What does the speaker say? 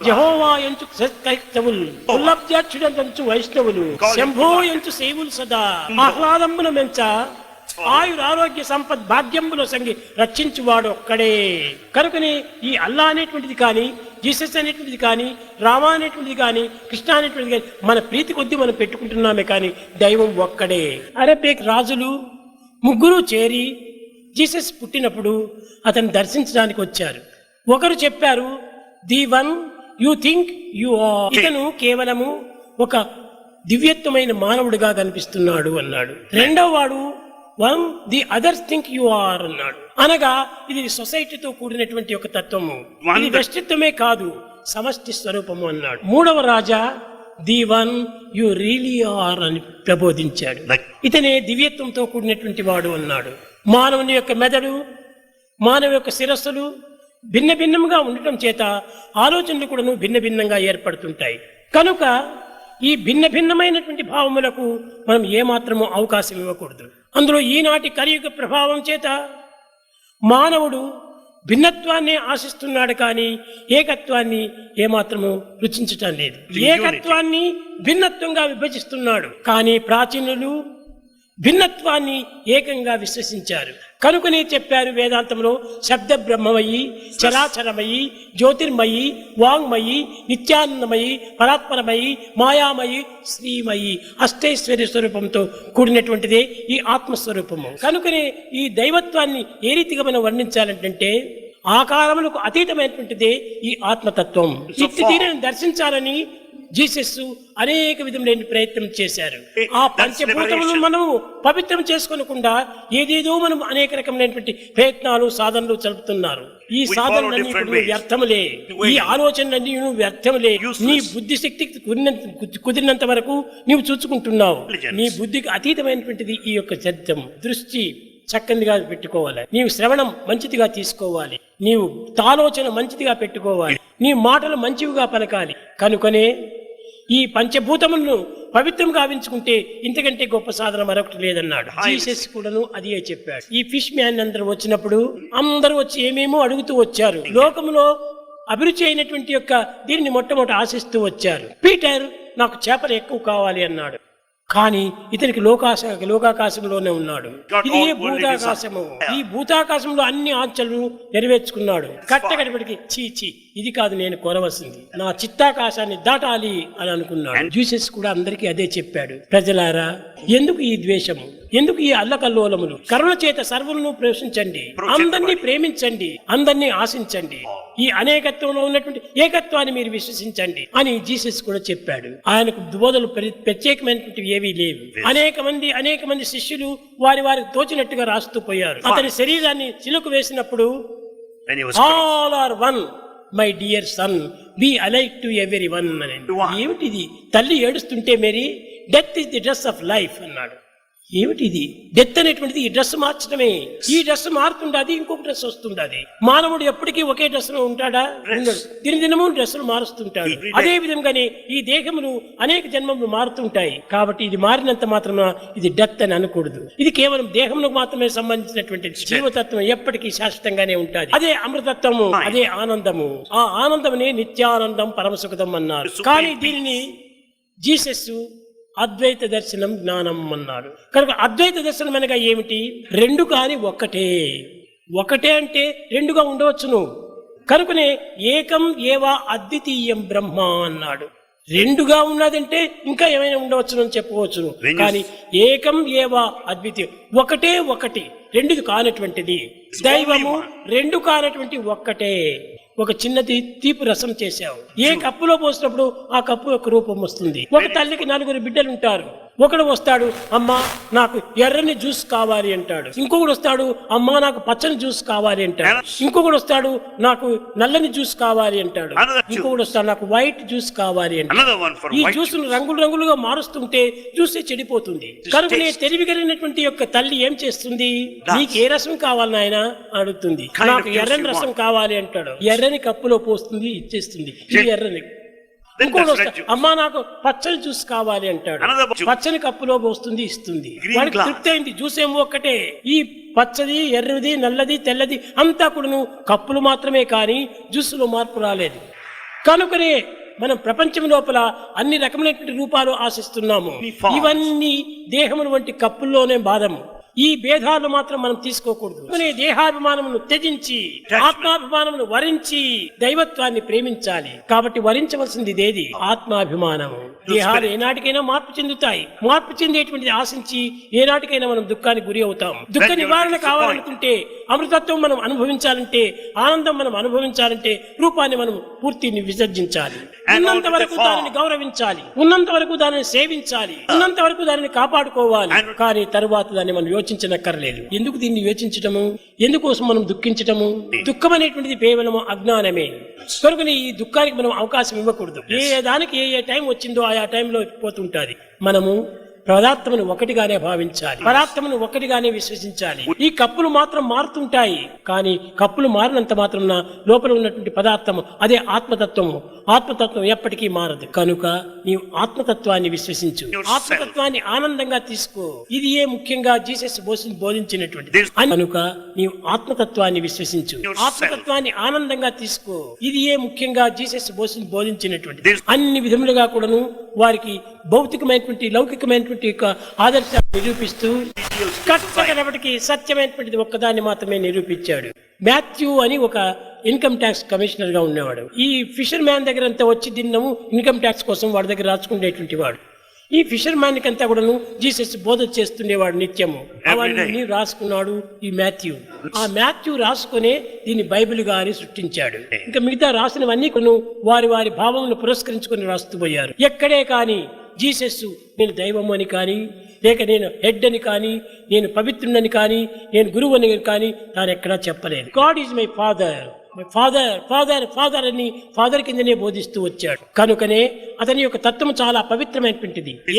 యెహోవా ఎంచు క్రైస్తవులు, ఉల్లబ్జాక్షుడంచు వైష్ణవులు, శంభో ఎంచు సేవులు సదా ఆహ్లాదమున మెంచ ఆయురారోగ్య సంపద్ భాగ్యంబులో సంగి రక్షించువాడు ఒక్కడే. కనుకనే ఈ అల్లా అనేటువంటిది కానీ, జీసస్ అనేటువంటిది కానీ, రామ అనేటువంటిది కానీ, కృష్ణ అనేటువంటిది కానీ మన ప్రీతి కొద్దీ మనం పెట్టుకుంటున్నామే కానీ దైవం ఒక్కడే. అరబిక్ రాజులు ముగ్గురు చేరి జీసస్ పుట్టినప్పుడు అతను దర్శించడానికి వచ్చారు. ఒకరు చెప్పారు, the one you think you are, ఇతను కేవలము ఒక దివ్యత్వమైన మానవుడిగా కనిపిస్తున్నాడు అన్నాడు. రెండవ వాడు one the others think you are అన్నాడు. అనగా ఇది సొసైటీతో కూడినటువంటి ఒక తత్వము, ఇది వ్యక్తిత్వమే కాదు సమష్టి స్వరూపము అన్నాడు. మూడవ రాజా the one you really are అని ప్రబోధించాడు. ఇతనే దివ్యత్వంతో కూడినటువంటి వాడు అన్నాడు. మానవుని యొక్క మెదడు, మానవ యొక్క శిరస్సులు భిన్న భిన్నంగా ఉండటం చేత ఆలోచనలు కూడా భిన్న భిన్నంగా ఏర్పడుతుంటాయి. కనుక ఈ భిన్న భిన్నమైనటువంటి భావములకు మనం ఏమాత్రము అవకాశం ఇవ్వకూడదు. అందులో ఈనాటి కలియుగ ప్రభావం చేత మానవుడు భిన్నత్వాన్ని ఆశిస్తున్నాడు కానీ ఏకత్వాన్ని ఏమాత్రము రుచించటం లేదు. ఏకత్వాన్ని భిన్నత్వంగా విభజిస్తున్నాడు కానీ ప్రాచీనులు భిన్నత్వాన్ని ఏకంగా విశ్వసించారు. కనుకనే చెప్పారు వేదాంతంలో శబ్ద బ్రహ్మమయి, చరాచరమయి, జ్యోతిర్మయి, వాంగ్మయి, నిత్యానందమయి, పరాత్పరమయి, మాయామయి, శ్రీమయి అష్టైశ్వర్య స్వరూపంతో కూడినటువంటిదే ఈ ఆత్మస్వరూపము. కనుకనే ఈ దైవత్వాన్ని ఏ రీతిగా మనం వర్ణించాలంటే ఆకారములకు అతీతమైనటువంటిదే ఈ ఆత్మతత్వం. ఇట్టి తీరుని దర్శించాలని జీసస్ అనేక విధములైన ప్రయత్నం చేశారు. ఆ పంచభూతములను మనం పవిత్రం చేసుకోనకుండా ఏదేదో మనం అనేక రకమైనటువంటి ప్రయత్నాలు సాధనలు జరుపుతున్నారు. ఈ సాధనలన్నీ వ్యర్థములే, ఈ ఆలోచనలన్నీ వ్యర్థములే. నీ బుద్ధి శక్తికి కుదిరినంత వరకు నీవు చూసుకుంటున్నావు. నీ బుద్ధికి అతీతమైనటువంటిది ఈ యొక్క చరిత్రం. దృష్టి చక్కనిగా పెట్టుకోవాలి, నీవు శ్రవణం మంచిదిగా తీసుకోవాలి, నీవు ఆలోచన మంచిదిగా పెట్టుకోవాలి, నీ మాటలు మంచివిగా పలకాలి. కనుకనే ఈ పంచభూతములను పవిత్రం గావించుకుంటే ఇంతకంటే గొప్ప సాధన మరొకటి లేదన్నాడు. జీసస్ కూడాను అదే చెప్పాడు. ఈ ఫిష్ మ్యాన్ అందరూ వచ్చినప్పుడు అందరూ వచ్చి ఏమేమో అడుగుతూ వచ్చారు. లోకంలో అభిరుచి అయినటువంటి యొక్క దీనిని మొట్టమొదటి ఆశిస్తూ వచ్చారు. పీటర్ నాకు చేపలు ఎక్కువ కావాలి అన్నాడు. కానీ ఇతనికి లోకాకాశంలోనే ఉన్నాడు. ఇది ఏ భూతాకాశము. ఈ భూతాకాశంలో అన్ని ఆంక్షలను నెరవేర్చుకున్నాడు. కట్టగడిపటికి చీచి ఇది కాదు నేను కోరవలసింది, నా చిత్తాకాశాన్ని దాటాలి అని అనుకున్నాడు. జీసస్ కూడా అందరికీ అదే చెప్పాడు. ప్రజలారా, ఎందుకు ఈ ద్వేషము, ఎందుకు ఈ అల్లకల్లోలములు? కరుణ చేత సర్వులను ప్రవేశించండి, అందరినీ ప్రేమించండి, అందరినీ ఆశించండి, ఈ అనేకత్వంలో ఉన్నటువంటి ఏకత్వాన్ని మీరు విశ్వసించండి అని జీసస్ కూడా చెప్పాడు. ఆయనకు బోధలు ప్రత్యేకమైనటువంటి ఏవీ లేవు. అనేక మంది శిష్యులు వారికి తోచినట్టుగా రాస్తూ పోయారు. అతని శరీరాన్ని చిలుకు వేసినప్పుడు all are one my dear son, be alike to every one అని. ఏమిటిది? తల్లి ఏడుస్తుంటే mere death is the dress of life అన్నాడు. ఏమిటిది? డెత్ అనేటువంటిది ఈ డ్రెస్ మార్చడమే. ఈ డ్రెస్ మారుతుండది, ఇంకొక డ్రెస్ వస్తుండది. మానవుడు ఎప్పటికీ ఒకే డ్రెస్ లో ఉంటాడా? ఉండడు. దినదినము డ్రెస్సులు మారుస్తుంటాడు. అదే విధంగానే ఈ దేహములు అనేక జన్మములు మారుతుంటాయి. కాబట్టి ఇది మారినంత మాత్రమే ఇది డెత్ అని అనకూడదు. ఇది కేవలం దేహములకు మాత్రమే సంబంధించినటువంటి జీవతత్వం ఎప్పటికీ శాశ్వతంగానే ఉంటుంది. అదే అమృతత్వము, అదే ఆనందము. ఆ ఆనందమునే నిత్యానందం పరమసుఖదం అన్నారు. కానీ దీనిని జీసస్ అద్వైత దర్శనం జ్ఞానం అన్నాడు. కనుక అద్వైత దర్శనం అనగా ఏమిటి? రెండు కాని ఒక్కటే. ఒకటే అంటే రెండుగా ఉండవచ్చును. కనుకనే ఏకం ఏవా అద్వితీయం బ్రహ్మ అన్నాడు. రెండుగా ఉన్నదంటే ఇంకా ఏమైనా ఉండవచ్చును అని చెప్పవచ్చును. కానీ ఏకం ఏవా అద్వితీయం, ఒకటే ఒకటి, రెండుది కానటువంటిది. దైవము రెండు కానటువంటి ఒక్కటే. ఒక చిన్నది తీపి రసం చేశావు, ఏ కప్పులో పోసినప్పుడు ఆ కప్పు యొక్క రూపం వస్తుంది. ఒక తల్లికి 4 బిడ్డలు ఉంటారు. ఒకడు వస్తాడు, అమ్మా నాకు ఎర్రని జ్యూస్ కావాలి అంటాడు. ఇంకొకడు వస్తాడు, అమ్మా నాకు పచ్చని జ్యూస్ కావాలి అంటాడు. ఇంకొకడు వస్తాడు, నాకు నల్లని జ్యూస్ కావాలి అంటాడు. ఇంకొకడు వస్తాడు, నాకు వైట్ జ్యూస్ కావాలి అంటాడు. ఈ జ్యూస్ రంగులుగా మారుస్తుంటే జ్యూస్ చెడిపోతుంది. కనుక తెలివి కలిగినటువంటి యొక్క తల్లి ఏం చేస్తుంది? నీకు ఏ రసం కావాలి నాయన అడుగుతుంది. నాకు ఎర్రని రసం కావాలి అంటాడు. ఎర్రని కప్పులో పోస్తుంది, ఇచ్చేస్తుంది. ఈ ఎర్రని. ఇంకోటి వస్తాడు, అమ్మా నాకు పచ్చని జ్యూస్ కావాలి అంటాడు. పచ్చని కప్పులో పోస్తుంది, ఇస్తుంది. వాడికి తృప్తి అయింది. జ్యూస్ ఏమో ఒక్కటే. ఈ పచ్చది, ఎర్రది, నల్లది, తెల్లది అంతా కూడా కప్పులు మాత్రమే కానీ జ్యూస్ లో మార్పు రాలేదు. కనుకనే మనం ప్రపంచం లోపల అన్ని రకమైనటువంటి రూపాలు ఆశిస్తున్నాము. Any forms. ఇవన్నీ దేహమును వంటి కప్పుల్లోనే బాధము. ఈ భేదాలు మాత్రం మనం తీసుకోకూడదు. మన దేహాభిమానమును త్యజించి ఆత్మాభిమానమును వరించి దైవత్వాన్ని ప్రేమించాలి. కాబట్టి వరించవలసింది ఇదేది ఆత్మాభిమానము. దేహాలు ఏనాటికైనా మార్పు చెందుతాయి. మార్పు చెందేటువంటిది ఆశించి ఏనాటికైనా మనం దుఃఖానికి గురి అవుతాం. దుఃఖ నివారణ కావాలనుకుంటే, అమృతత్వం మనం అనుభవించాలంటే, ఆనందం మనం అనుభవించాలంటే రూపాన్ని మనం పూర్తిని విసర్జించాలి. ఉన్నంత వరకు దానిని గౌరవించాలి, ఉన్నంత వరకు దానిని సేవించాలి, ఉన్నంత వరకు దానిని కాపాడుకోవాలి. కానీ తరువాత దాన్ని మనం యోచించనక్కర్లేదు. ఎందుకు దీన్ని యోచించటము? ఎందుకోసం మనం దుఃఖించటము? దుఃఖం అనేటువంటిది కేవలం అజ్ఞానమే. కనుక ఈ దుఃఖానికి మనం అవకాశం ఇవ్వకూడదు. ఏ దానికి ఏ టైం వచ్చిందో ఆయా టైంలో పోతుంటాది. మనము పదార్థమును ఒకటిగానే భావించాలి, పదార్థమును ఒకటిగానే విశ్వసించాలి. ఈ కప్పులు మాత్రం మారుతుంటాయి, కానీ కప్పులు మారినంత మాత్రం లోపల ఉన్నటువంటి పదార్థము అదే ఆత్మతత్వము. ఆత్మతత్వం ఎప్పటికీ మారదు. కనుక నీవు ఆత్మతత్వాన్ని విశ్వసించు, ఆత్మతత్వాన్ని ఆనందంగా తీసుకో. ఇది ఏ ముఖ్యంగా జీసస్ బోధించినటువంటి. కనుక నీవు ఆత్మతత్వాన్ని విశ్వసించు, ఆత్మతత్వాన్ని ఆనందంగా తీసుకో. ఇది ఏ ముఖ్యంగా జీసస్ బోధించినటువంటి. అన్ని విధములుగా కూడాను వారికి భౌతికమైనటువంటి లౌకికమైనటువంటి యొక్క ఆదర్శాన్ని నిరూపిస్తూ కట్టకడపటికి సత్యమైనటువంటిది ఒక్కదాన్ని మాత్రమే నిరూపించాడు. మాథ్యూ అని ఒక ఇన్కమ్ ట్యాక్స్ కమిషనర్ గా ఉండేవాడు. ఈ ఫిషర్ మ్యాన్ దగ్గర అంతా వచ్చి దిన్నము ఇన్కమ్ ట్యాక్స్ కోసం వాడి దగ్గర రాసుకునేటువంటి వాడు. ఈ ఫిషర్ మ్యాన్ కంతా కూడాను జీసస్ బోధ చేస్తుండేవాడు నిత్యము. అవన్నీ రాసుకున్నాడు ఈ మాథ్యూ. ఆ మాథ్యూ రాసుకునే దీన్ని బైబిల్ గాని సృష్టించాడు. ఇంకా మిగతా రాసినవన్నీ కొను వారి వారి భావములను పురస్కరించుకుని రాస్తూ పోయారు. ఎక్కడే కానీ జీసస్ నేను దైవము అని కానీ, లేక నేను హెడ్ అని కానీ, నేను పవిత్రుడని కానీ, నేను గురువు అని కానీ తాను ఎక్కడా చెప్పలేదు. God is my father, my father father father అని ఫాదర్ కిందనే బోధిస్తూ వచ్చాడు. కనుకనే అతని యొక్క తత్వం చాలా పవిత్రమైనటువంటిది.